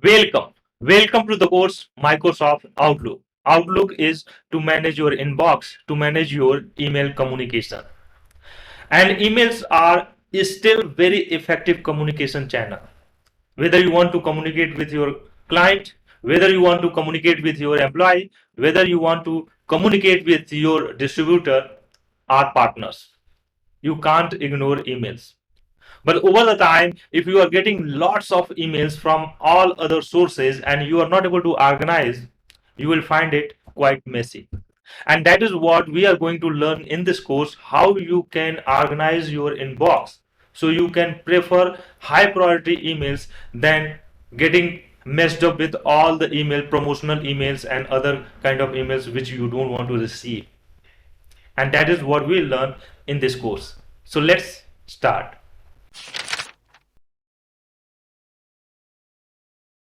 Welcome. Welcome to the course Microsoft Outlook. Outlook is to manage your inbox, to manage your email communication. And emails are still very effective communication channel. Whether you want to communicate with your client, whether you want to communicate with your employee, whether you want to communicate with your distributor or partners, you can't ignore emails. But over the time, if you are getting lots of emails from all other sources and you are not able to organize, you will find it quite messy. And that is what we are going to learn in this course, how you can organize your inbox so you can prefer high priority emails than getting messed up with all the email promotional emails and other kind of emails which you don't want to receive. And that is what we'll learn in this course. So let's start.